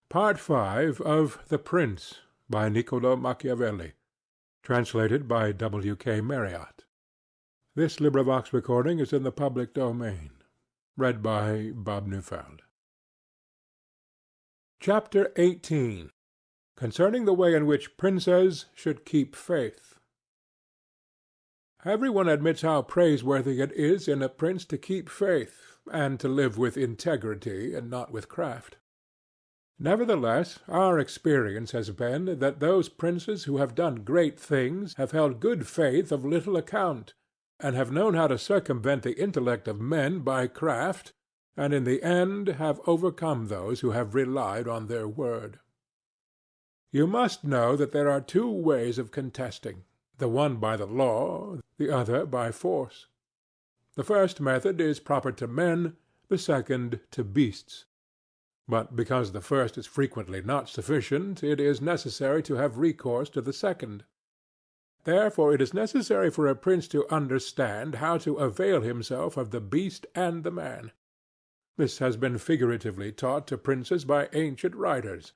Part V of The Prince, by Niccolo Machiavelli, translated by W.K. Marriott. This recording is in the public domain. Read by Bob Neufeld. Chapter 18. Concerning the way in which princes should keep faith. Every one admits how praiseworthy it is in a prince to keep faith, and to live with integrity and not with craft. Nevertheless, our experience has been that those princes who have done great things have held good faith of little account, and have known how to circumvent the intellect of men by craft, and in the end have overcome those who have relied on their word. You must know that there are two ways of contesting, the one by the law, the other by force. The first method is proper to men, the second to beasts. But because the first is frequently not sufficient, it is necessary to have recourse to the second. Therefore it is necessary for a prince to understand how to avail himself of the beast and the man. This has been figuratively taught to princes by ancient writers,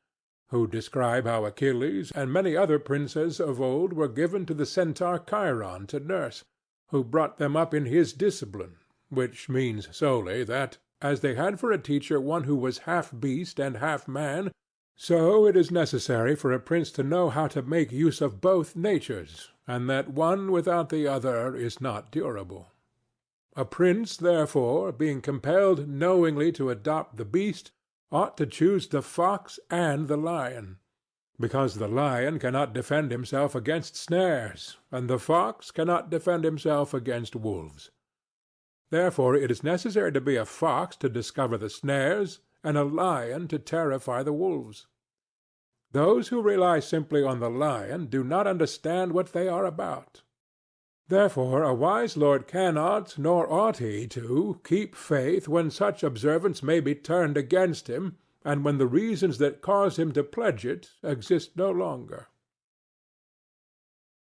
who describe how Achilles and many other princes of old were given to the centaur Chiron to nurse, who brought them up in his discipline, which means solely that, as they had for a teacher one who was half beast and half man, so it is necessary for a prince to know how to make use of both natures, and that one without the other is not durable. A prince, therefore, being compelled knowingly to adopt the beast, ought to choose the fox and the lion, because the lion cannot defend himself against snares, and the fox cannot defend himself against wolves. Therefore it is necessary to be a fox to discover the snares, and a lion to terrify the wolves. Those who rely simply on the lion do not understand what they are about. Therefore a wise lord cannot, nor ought he to, keep faith when such observance may be turned against him, and when the reasons that cause him to pledge it exist no longer.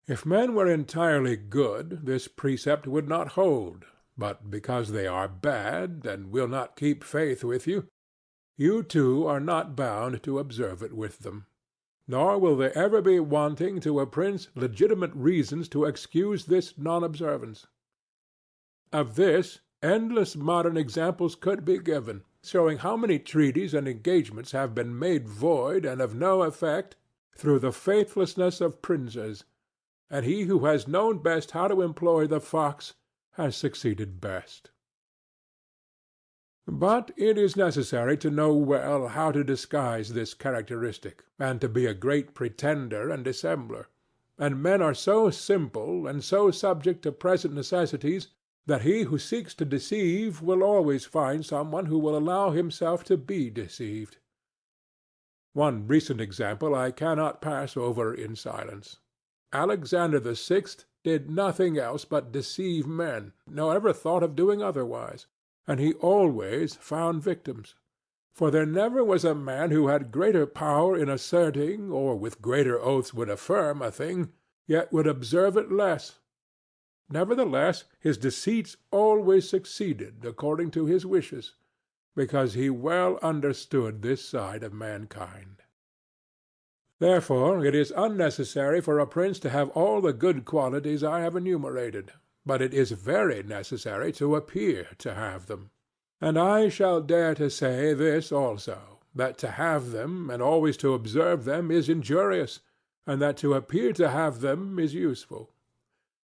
If men were entirely good, this precept would not hold. But because they are bad, and will not keep faith with you, you too are not bound to observe it with them. Nor will there ever be wanting to a prince legitimate reasons to excuse this non-observance. Of this, endless modern examples could be given, showing how many treaties and engagements have been made void and of no effect through the faithlessness of princes, and he who has known best how to employ the fox has succeeded best. But it is necessary to know well how to disguise this characteristic, and to be a great pretender and dissembler, and men are so simple and so subject to present necessities that he who seeks to deceive will always find some one who will allow himself to be deceived. One recent example I cannot pass over in silence. Alexander VI did nothing else but deceive men, nor ever thought of doing otherwise, and he always found victims. For there never was a man who had greater power in asserting, or with greater oaths would affirm a thing, yet would observe it less. Nevertheless his deceits always succeeded according to his wishes, because he well understood this side of mankind. Therefore it is unnecessary for a prince to have all the good qualities I have enumerated, but it is very necessary to appear to have them. And I shall dare to say this also, that to have them and always to observe them is injurious, and that to appear to have them is useful.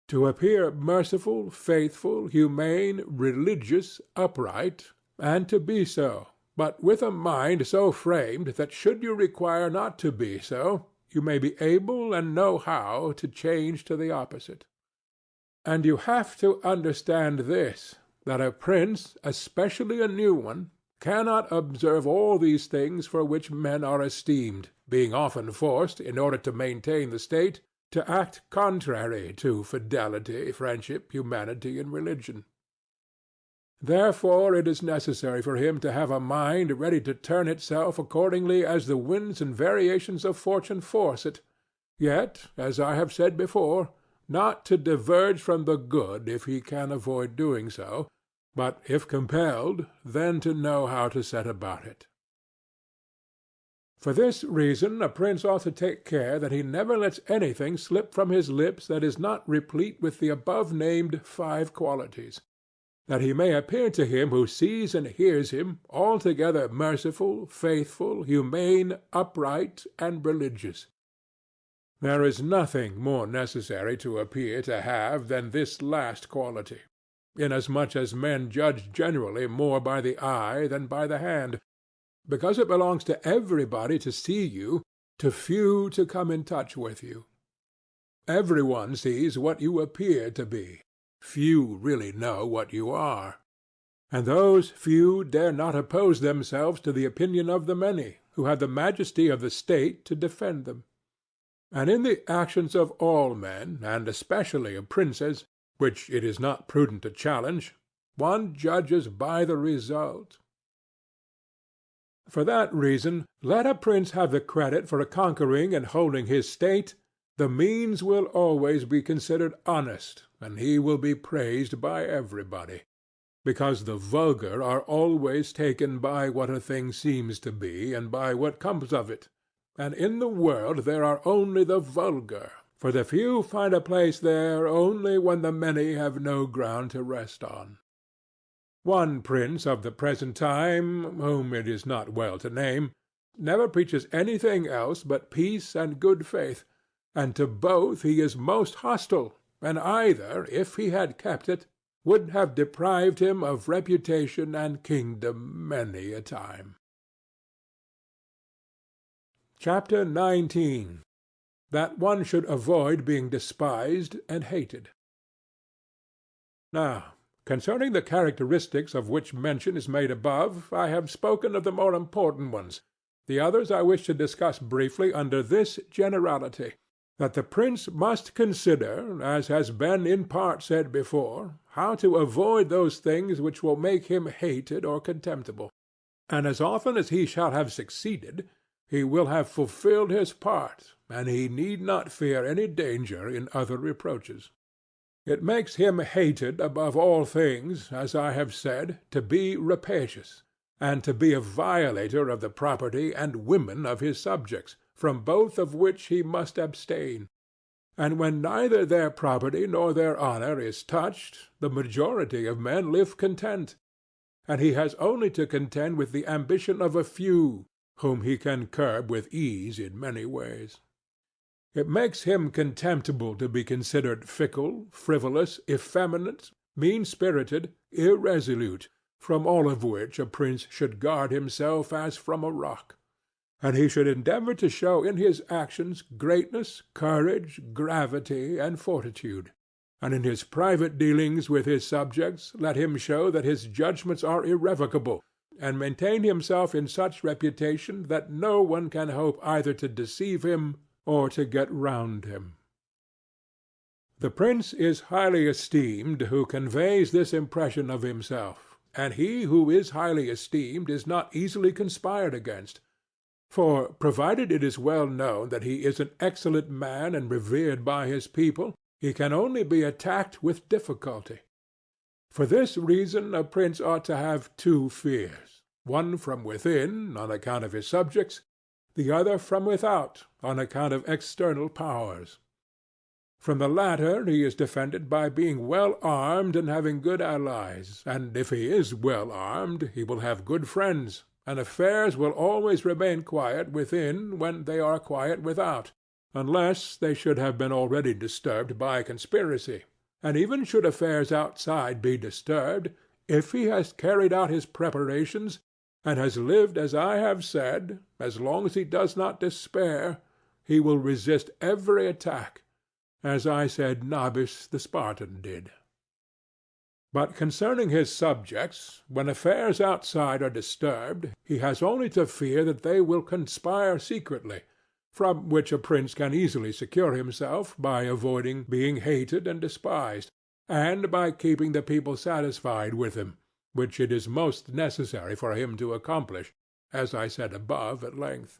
To appear merciful, faithful, humane, religious, upright, and to be so, but with a mind so framed that should you require not to be so, you may be able and know how to change to the opposite. And you have to understand this, that a prince, especially a new one, cannot observe all these things for which men are esteemed, being often forced, in order to maintain the state, to act contrary to fidelity, friendship, humanity, and religion. Therefore it is necessary for him to have a mind ready to turn itself accordingly as the winds and variations of fortune force it, yet, as I have said before, not to diverge from the good if he can avoid doing so, but if compelled, then to know how to set about it. For this reason a prince ought to take care that he never lets anything slip from his lips that is not replete with the above-named 5 qualities, that he may appear to him who sees and hears him altogether merciful, faithful, humane, upright, and religious. There is nothing more necessary to appear to have than this last quality, inasmuch as men judge generally more by the eye than by the hand, because it belongs to everybody to see you, to few to come in touch with you. Every one sees what you appear to be. Few really know what you are. And those few dare not oppose themselves to the opinion of the many, who have the majesty of the state to defend them. And in the actions of all men, and especially of princes, which it is not prudent to challenge, one judges by the result. For that reason, let a prince have the credit for conquering and holding his state, the means will always be considered honest, and he will be praised by everybody, because the vulgar are always taken by what a thing seems to be, and by what comes of it. And in the world there are only the vulgar, for the few find a place there only when the many have no ground to rest on. One prince of the present time, whom it is not well to name, never preaches anything else but peace and good faith, and to both he is most hostile, and either, if he had kept it, would have deprived him of reputation and kingdom many a time. Chapter 19. That one should avoid being despised and hated. Now, concerning the characteristics of which mention is made above, I have spoken of the more important ones. The others I wish to discuss briefly under this generality, that the prince must consider, as has been in part said before, how to avoid those things which will make him hated or contemptible. And as often as he shall have succeeded, he will have fulfilled his part, and he need not fear any danger in other reproaches. It makes him hated above all things, as I have said, to be rapacious, and to be a violator of the property and women of his subjects, from both of which he must abstain. And when neither their property nor their honor is touched, the majority of men live content, and he has only to contend with the ambition of a few, whom he can curb with ease in many ways. It makes him contemptible to be considered fickle, frivolous, effeminate, mean-spirited, irresolute, from all of which a prince should guard himself as from a rock. And he should endeavor to show in his actions greatness, courage, gravity, and fortitude. And in his private dealings with his subjects let him show that his judgments are irrevocable, and maintain himself in such reputation that no one can hope either to deceive him or to get round him. The prince is highly esteemed who conveys this impression of himself, and he who is highly esteemed is not easily conspired against. For, provided it is well known that he is an excellent man and revered by his people, he can only be attacked with difficulty. For this reason a prince ought to have 2 fears, one from within, on account of his subjects, the other from without, on account of external powers. From the latter he is defended by being well armed and having good allies, and if he is well armed he will have good friends, and affairs will always remain quiet within when they are quiet without, unless they should have been already disturbed by conspiracy. And even should affairs outside be disturbed, if he has carried out his preparations, and has lived as I have said, as long as he does not despair, he will resist every attack, as I said Nabis the Spartan did. But concerning his subjects, when affairs outside are disturbed, he has only to fear that they will conspire secretly, from which a prince can easily secure himself by avoiding being hated and despised, and by keeping the people satisfied with him, which it is most necessary for him to accomplish, as I said above at length.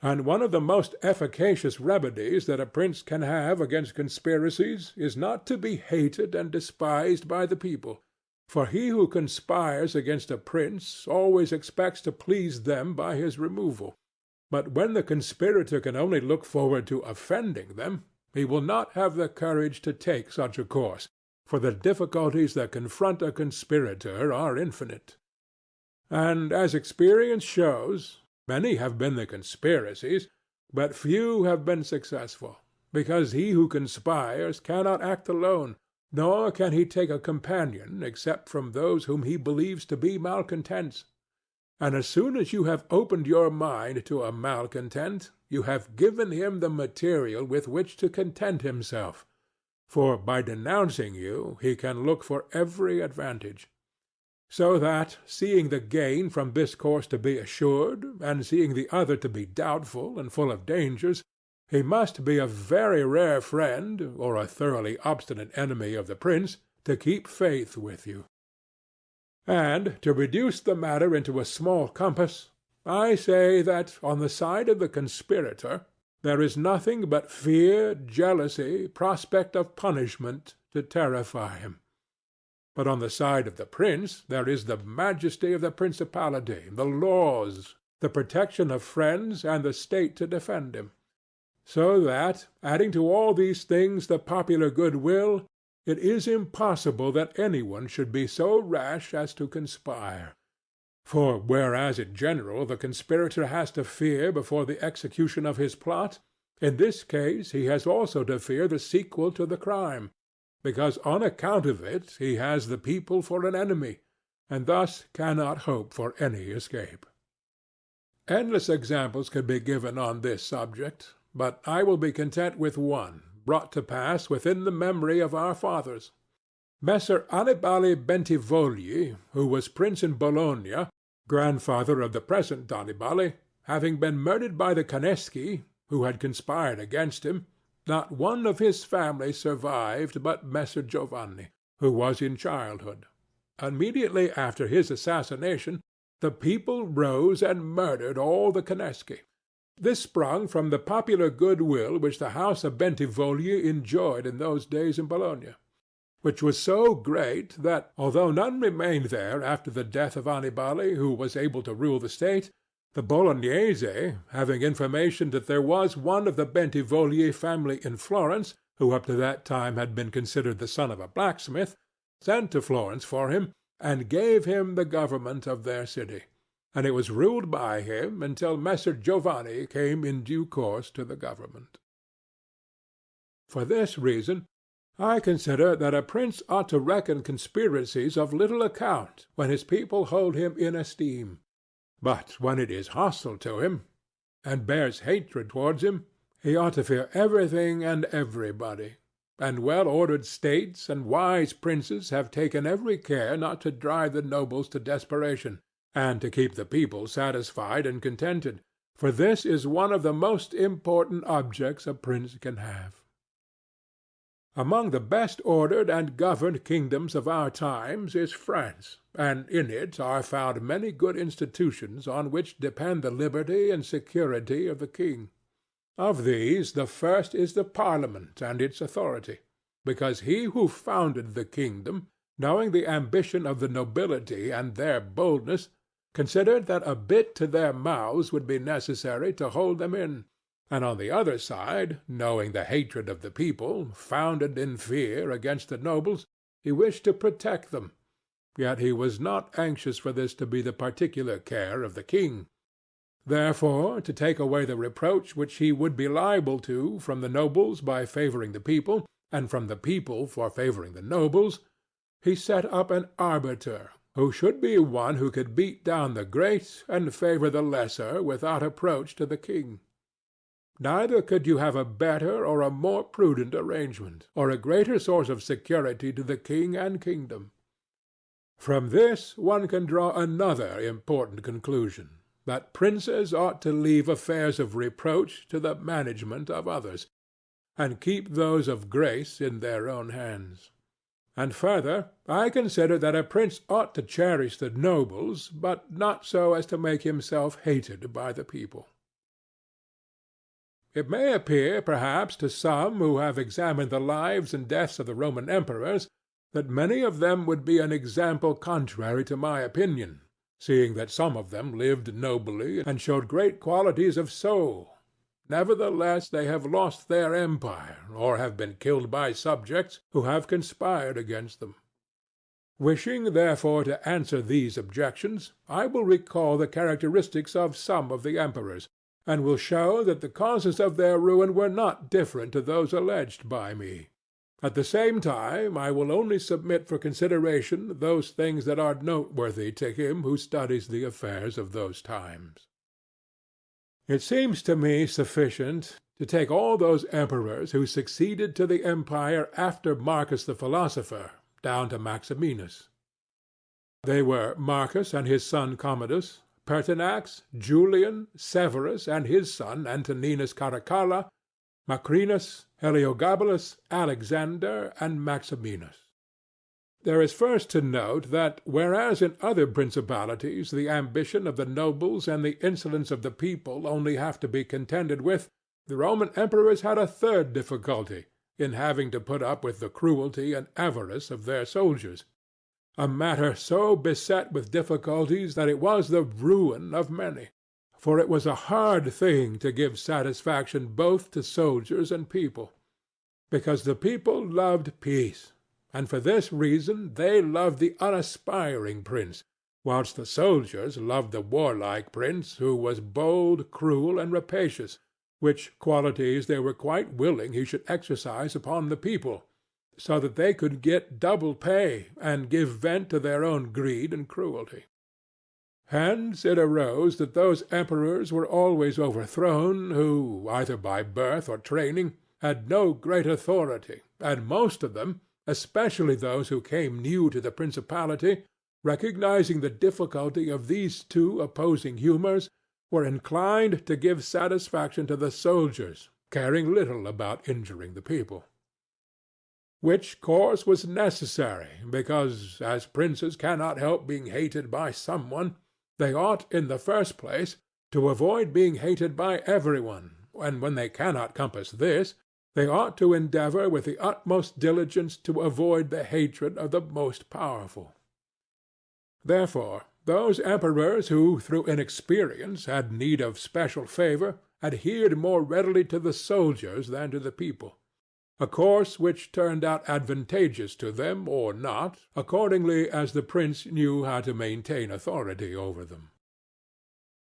And one of the most efficacious remedies that a prince can have against conspiracies is not to be hated and despised by the people, for he who conspires against a prince always expects to please them by his removal, But when the conspirator can only look forward to offending them, he will not have the courage to take such a course, for the difficulties that confront a conspirator are infinite. And as experience shows, many have been the conspiracies, but few have been successful, because he who conspires cannot act alone, nor can he take a companion except from those whom he believes to be malcontents. And as soon as you have opened your mind to a malcontent, you have given him the material with which to content himself, for by denouncing you he can look for every advantage. So that, seeing the gain from this course to be assured, and seeing the other to be doubtful and full of dangers, he must be a very rare friend, or a thoroughly obstinate enemy of the prince, to keep faith with you. And, to reduce the matter into a small compass, I say that, on the side of the conspirator, there is nothing but fear, jealousy, prospect of punishment, to terrify him. But on the side of the prince there is the majesty of the principality, the laws, the protection of friends, and the state to defend him. So that, adding to all these things the popular goodwill, it is impossible that any one should be so rash as to conspire. For whereas in general the conspirator has to fear before the execution of his plot, in this case he has also to fear the sequel to the crime, because on account of it he has the people for an enemy, and thus cannot hope for any escape. Endless examples could be given on this subject, but I will be content with one, brought to pass within the memory of our fathers. Messer Annibale Bentivogli, who was prince in Bologna, grandfather of the present Annibale, having been murdered by the Caneschi, who had conspired against him, not one of his family survived but Messer Giovanni, who was in childhood. Immediately after his assassination, the people rose and murdered all the Caneschi. This sprung from the popular goodwill which the house of Bentivogli enjoyed in those days in Bologna, which was so great that, although none remained there after the death of Annibale who was able to rule the state, the Bolognese, having information that there was one of the Bentivogli family in Florence, who up to that time had been considered the son of a blacksmith, sent to Florence for him, and gave him the government of their city, and it was ruled by him until Messer Giovanni came in due course to the government. For this reason, I consider that a prince ought to reckon conspiracies of little account when his people hold him in esteem. But when it is hostile to him, and bears hatred towards him, he ought to fear everything and everybody. And well-ordered states and wise princes have taken every care not to drive the nobles to desperation, and to keep the people satisfied and contented, for this is one of the most important objects a prince can have. Among the best ordered and governed kingdoms of our times is France, and in it are found many good institutions on which depend the liberty and security of the king. Of these the first is the Parliament and its authority, because he who founded the kingdom, knowing the ambition of the nobility and their boldness, considered that a bit to their mouths would be necessary to hold them in, and on the other side, knowing the hatred of the people, founded in fear against the nobles, he wished to protect them, yet he was not anxious for this to be the particular care of the king. Therefore, to take away the reproach which he would be liable to from the nobles by favoring the people, and from the people for favoring the nobles, he set up an arbiter, who should be one who could beat down the great and favor the lesser without approach to the king. Neither could you have a better or a more prudent arrangement, or a greater source of security to the king and kingdom. From this one can draw another important conclusion, that princes ought to leave affairs of reproach to the management of others, and keep those of grace in their own hands. And further, I consider that a prince ought to cherish the nobles, but not so as to make himself hated by the people. It may appear, perhaps, to some who have examined the lives and deaths of the Roman emperors, that many of them would be an example contrary to my opinion, seeing that some of them lived nobly and showed great qualities of soul. Nevertheless they have lost their empire, or have been killed by subjects who have conspired against them. Wishing, therefore, to answer these objections, I will recall the characteristics of some of the emperors, and will show that the causes of their ruin were not different to those alleged by me. At the same time I will only submit for consideration those things that are noteworthy to him who studies the affairs of those times. It seems to me sufficient to take all those emperors who succeeded to the empire after Marcus the philosopher, down to Maximinus. They were Marcus and his son Commodus, Pertinax, Julian, Severus and his son Antoninus Caracalla, Macrinus, Heliogabalus, Alexander, and Maximinus. There is first to note that, whereas in other principalities the ambition of the nobles and the insolence of the people only have to be contended with, the Roman emperors had a third difficulty, in having to put up with the cruelty and avarice of their soldiers, a matter so beset with difficulties that it was the ruin of many. For it was a hard thing to give satisfaction both to soldiers and people, because the people loved peace, and for this reason they loved the unaspiring prince, whilst the soldiers loved the warlike prince, who was bold, cruel, and rapacious, which qualities they were quite willing he should exercise upon the people, so that they could get double pay and give vent to their own greed and cruelty. Hence it arose that those emperors were always overthrown who, either by birth or training, had no great authority, and most of them, especially those who came new to the principality, recognizing the difficulty of these two opposing humours, were inclined to give satisfaction to the soldiers, caring little about injuring the people. Which course was necessary, because, as princes cannot help being hated by some one, they ought, in the first place, to avoid being hated by every one, and when they cannot compass this, they ought to endeavour with the utmost diligence to avoid the hatred of the most powerful. Therefore, those emperors who, through inexperience, had need of special favour, adhered more readily to the soldiers than to the people, a course which turned out advantageous to them or not, accordingly as the prince knew how to maintain authority over them.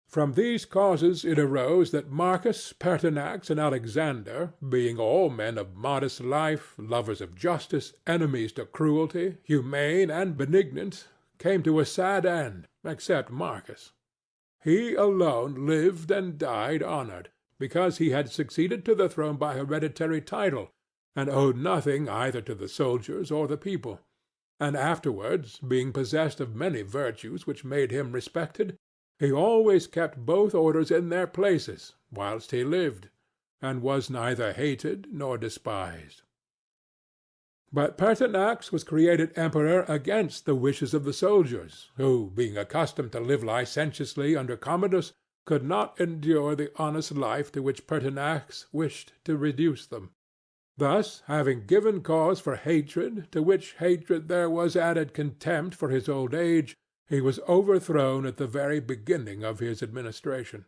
From these causes it arose that Marcus, Pertinax, and Alexander, being all men of modest life, lovers of justice, enemies to cruelty, humane and benignant, came to a sad end, except Marcus. He alone lived and died honoured, because he had succeeded to the throne by hereditary title, and owed nothing either to the soldiers or the people, and afterwards, being possessed of many virtues which made him respected, he always kept both orders in their places whilst he lived, and was neither hated nor despised. But Pertinax was created emperor against the wishes of the soldiers, who, being accustomed to live licentiously under Commodus, could not endure the honest life to which Pertinax wished to reduce them. Thus, having given cause for hatred, to which hatred there was added contempt for his old age, he was overthrown at the very beginning of his administration.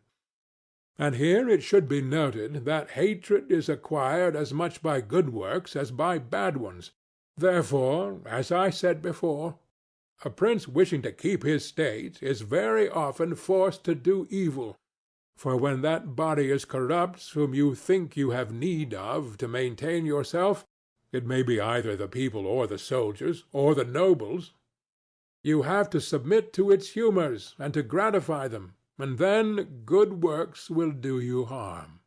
And here it should be noted that hatred is acquired as much by good works as by bad ones. Therefore, as I said before, a prince wishing to keep his state is very often forced to do evil, for when that body is corrupt whom you think you have need of to maintain yourself, it may be either the people or the soldiers, or the nobles, you have to submit to its humours and to gratify them, and then good works will do you harm.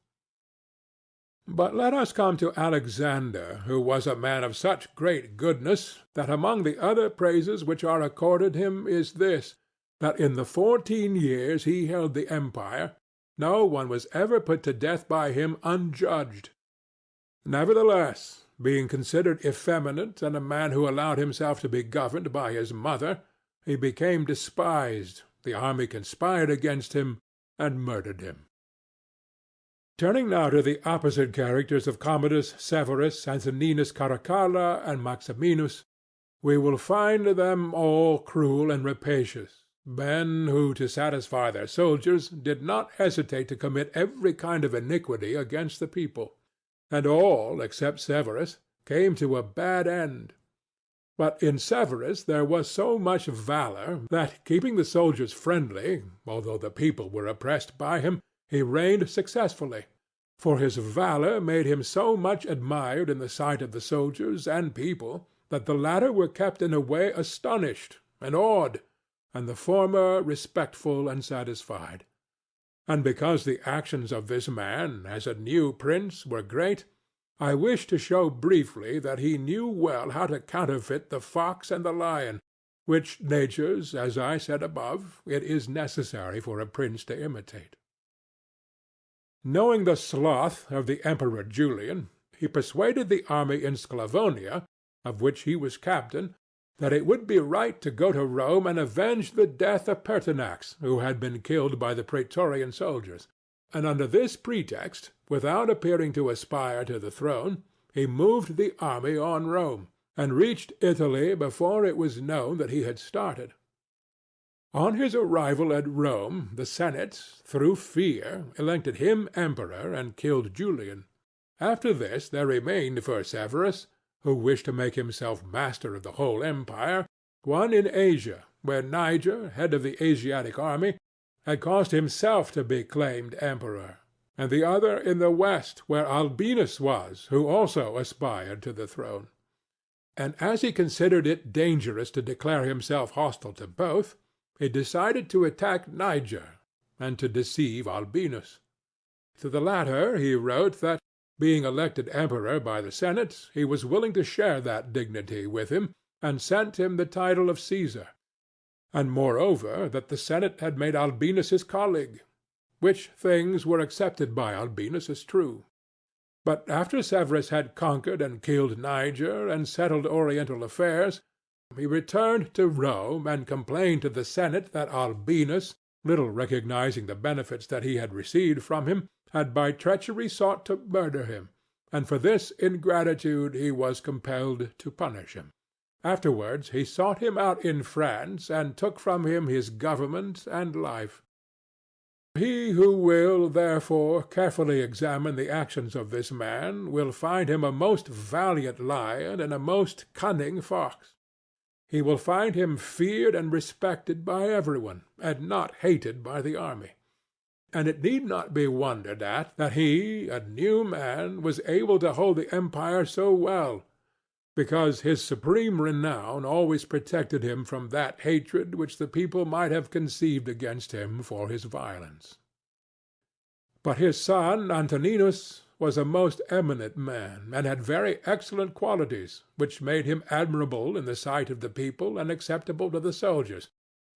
But let us come to Alexander, who was a man of such great goodness that among the other praises which are accorded him is this, that in the 14 years he held the empire, no one was ever put to death by him unjudged. Nevertheless, being considered effeminate and a man who allowed himself to be governed by his mother, he became despised, the army conspired against him, and murdered him. Turning now to the opposite characters of Commodus, Severus, Antoninus Caracalla, and Maximinus, we will find them all cruel and rapacious, men who, to satisfy their soldiers, did not hesitate to commit every kind of iniquity against the people, and all, except Severus, came to a bad end. But in Severus there was so much valor that, keeping the soldiers friendly, although the people were oppressed by him, he reigned successfully, for his valor made him so much admired in the sight of the soldiers and people that the latter were kept in a way astonished and awed, and the former respectful and satisfied. And because the actions of this man, as a new prince, were great, I wish to show briefly that he knew well how to counterfeit the fox and the lion, which natures, as I said above, it is necessary for a prince to imitate. Knowing the sloth of the Emperor Julian, he persuaded the army in Sclavonia, of which he was captain, that it would be right to go to Rome and avenge the death of Pertinax, who had been killed by the Praetorian soldiers. And under this pretext, without appearing to aspire to the throne, he moved the army on Rome, and reached Italy before it was known that he had started. On his arrival at Rome, the Senate, through fear, elected him emperor and killed Julian. After this there remained for Severus, who wished to make himself master of the whole empire, one in Asia, where Niger, head of the Asiatic army, had caused himself to be claimed emperor, and the other in the west, where Albinus was, who also aspired to the throne. And as he considered it dangerous to declare himself hostile to both, he decided to attack Niger, and to deceive Albinus. To the latter he wrote that, being elected emperor by the Senate, he was willing to share that dignity with him, and sent him the title of Caesar, and moreover that the Senate had made Albinus his colleague, which things were accepted by Albinus as true. But after Severus had conquered and killed Niger, and settled oriental affairs, he returned to Rome and complained to the Senate that Albinus, little recognizing the benefits that he had received from him, had by treachery sought to murder him, and for this ingratitude he was compelled to punish him. Afterwards he sought him out in France, and took from him his government and life. He who will, therefore, carefully examine the actions of this man will find him a most valiant lion and a most cunning fox. He will find him feared and respected by everyone, and not hated by the army. And it need not be wondered at that he, a new man, was able to hold the empire so well, because his supreme renown always protected him from that hatred which the people might have conceived against him for his violence. But his son Antoninus was a most eminent man, and had very excellent qualities, which made him admirable in the sight of the people and acceptable to the soldiers,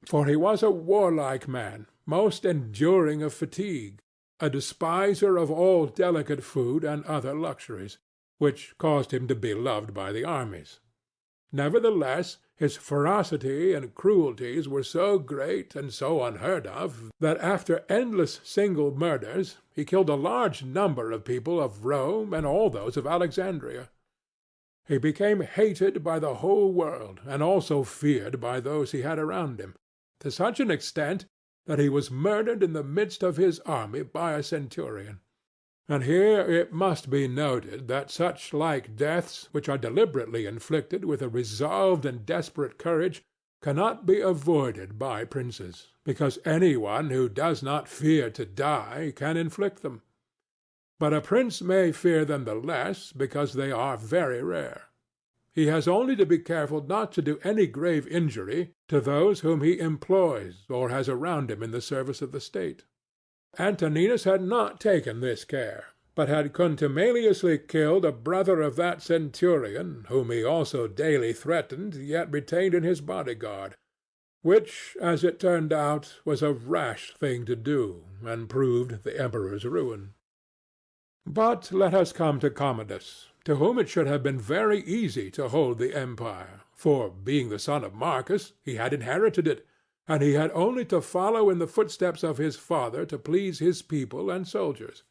for he was a warlike man, most enduring of fatigue, a despiser of all delicate food and other luxuries, which caused him to be loved by the armies. Nevertheless, his ferocity and cruelties were so great and so unheard of that after endless single murders he killed a large number of people of Rome and all those of Alexandria. He became hated by the whole world, and also feared by those he had around him, to such an extent that he was murdered in the midst of his army by a centurion. And here it must be noted that such like deaths, which are deliberately inflicted with a resolved and desperate courage, cannot be avoided by princes, because any one who does not fear to die can inflict them. But a prince may fear them the less because they are very rare. He has only to be careful not to do any grave injury to those whom he employs or has around him in the service of the state. Antoninus had not taken this care, but had contumeliously killed a brother of that centurion, whom he also daily threatened, yet retained in his bodyguard, which, as it turned out, was a rash thing to do, and proved the emperor's ruin. But let us come to Commodus, to whom it should have been very easy to hold the empire, for, being the son of Marcus, he had inherited it, and he had only to follow in the footsteps of his father to please his people and soldiers.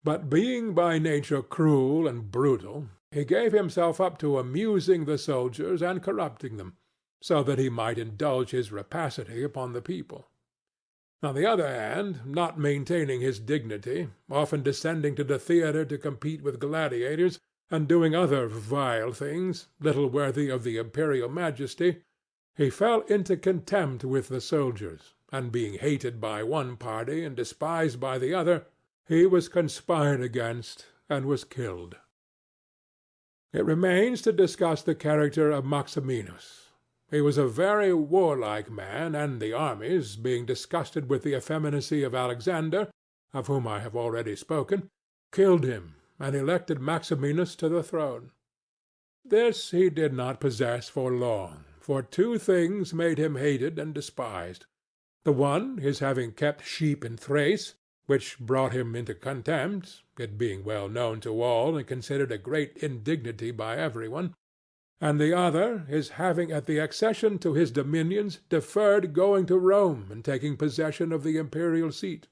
But being by nature cruel and brutal, he gave himself up to amusing the soldiers and corrupting them, so that he might indulge his rapacity upon the people. On the other hand, not maintaining his dignity, often descending to the theatre to compete with gladiators, and doing other vile things, little worthy of the imperial majesty, he fell into contempt with the soldiers, and being hated by one party and despised by the other, he was conspired against and was killed. It remains to discuss the character of Maximinus. He was a very warlike man, and the armies, being disgusted with the effeminacy of Alexander, of whom I have already spoken, killed him, and elected Maximinus to the throne. This he did not possess for long, for two things made him hated and despised. The one, his having kept sheep in Thrace, which brought him into contempt, it being well known to all and considered a great indignity by every one, and the other, his having at the accession to his dominions deferred going to Rome and taking possession of the imperial seat.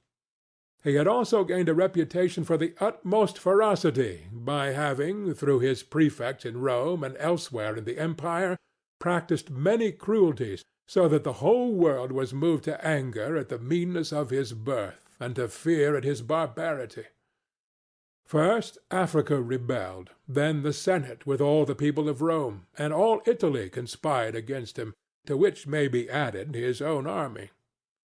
He had also gained a reputation for the utmost ferocity by having, through his prefects in Rome and elsewhere in the empire, practised many cruelties, so that the whole world was moved to anger at the meanness of his birth and to fear at his barbarity. First Africa rebelled, then the Senate with all the people of Rome, and all Italy conspired against him, to which may be added his own army.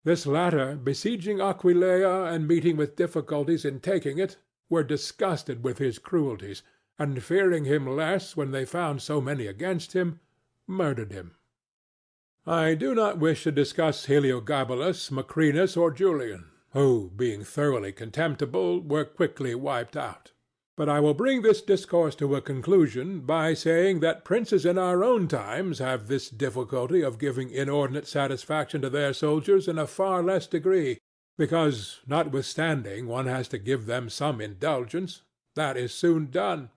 This latter, besieging Aquileia and meeting with difficulties in taking it, were disgusted with his cruelties, and fearing him less when they found so many against him, murdered him. I do not wish to discuss Heliogabalus, Macrinus, or Julian, who, being thoroughly contemptible, were quickly wiped out. But I will bring this discourse to a conclusion by saying that princes in our own times have this difficulty of giving inordinate satisfaction to their soldiers in a far less degree, because, notwithstanding one has to give them some indulgence, that is soon done.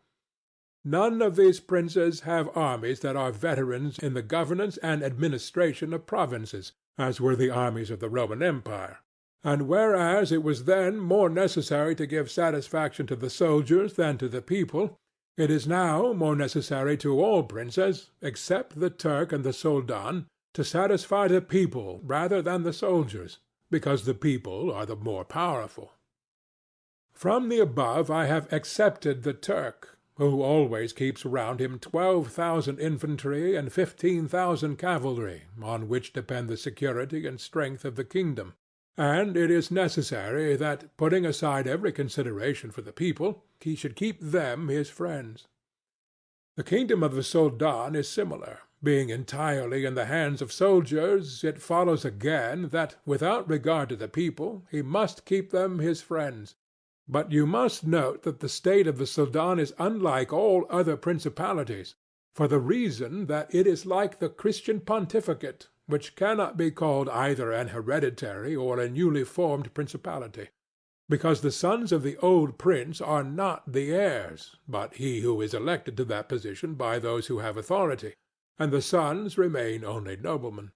None of these princes have armies that are veterans in the governance and administration of provinces, as were the armies of the Roman Empire. And whereas it was then more necessary to give satisfaction to the soldiers than to the people, it is now more necessary to all princes, except the Turk and the Soldan, to satisfy the people rather than the soldiers, because the people are the more powerful. From the above I have excepted the Turk, who always keeps round him 12,000 infantry and 15,000 cavalry, on which depend the security and strength of the kingdom. And it is necessary that, putting aside every consideration for the people, he should keep them his friends. The kingdom of the Soldan is similar. Being entirely in the hands of soldiers, it follows again that, without regard to the people, he must keep them his friends. But you must note that the state of the Soldan is unlike all other principalities, for the reason that it is like the Christian pontificate, which cannot be called either an hereditary or a newly formed principality, because the sons of the old prince are not the heirs, but he who is elected to that position by those who have authority, and the sons remain only noblemen.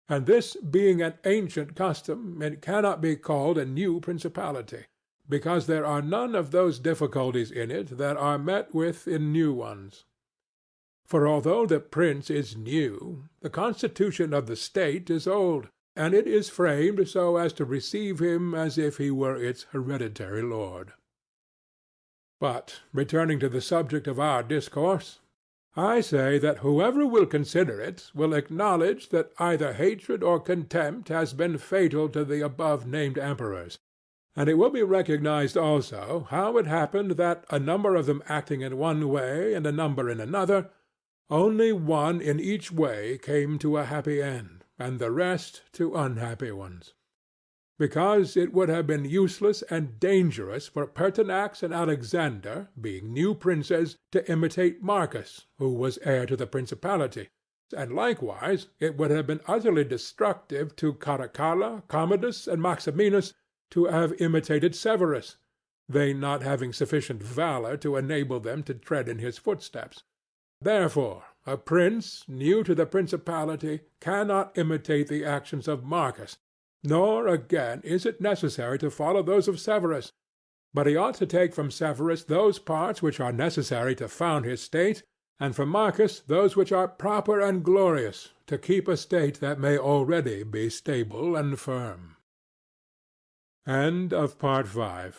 And this being an ancient custom, it cannot be called a new principality, because there are none of those difficulties in it that are met with in new ones. For although the prince is new, the constitution of the state is old, and it is framed so as to receive him as if he were its hereditary lord. But, returning to the subject of our discourse, I say that whoever will consider it will acknowledge that either hatred or contempt has been fatal to the above-named emperors, and it will be recognized also how it happened that, a number of them acting in one way and a number in another, only one in each way came to a happy end, and the rest to unhappy ones. Because it would have been useless and dangerous for Pertinax and Alexander, being new princes, to imitate Marcus, who was heir to the principality, and likewise it would have been utterly destructive to Caracalla, Commodus, and Maximinus to have imitated Severus, they not having sufficient valor to enable them to tread in his footsteps. Therefore a prince new to the principality cannot imitate the actions of Marcus, nor again is it necessary to follow those of Severus, but he ought to take from Severus those parts which are necessary to found his state, and from Marcus those which are proper and glorious, to keep a state that may already be stable and firm. Part 6.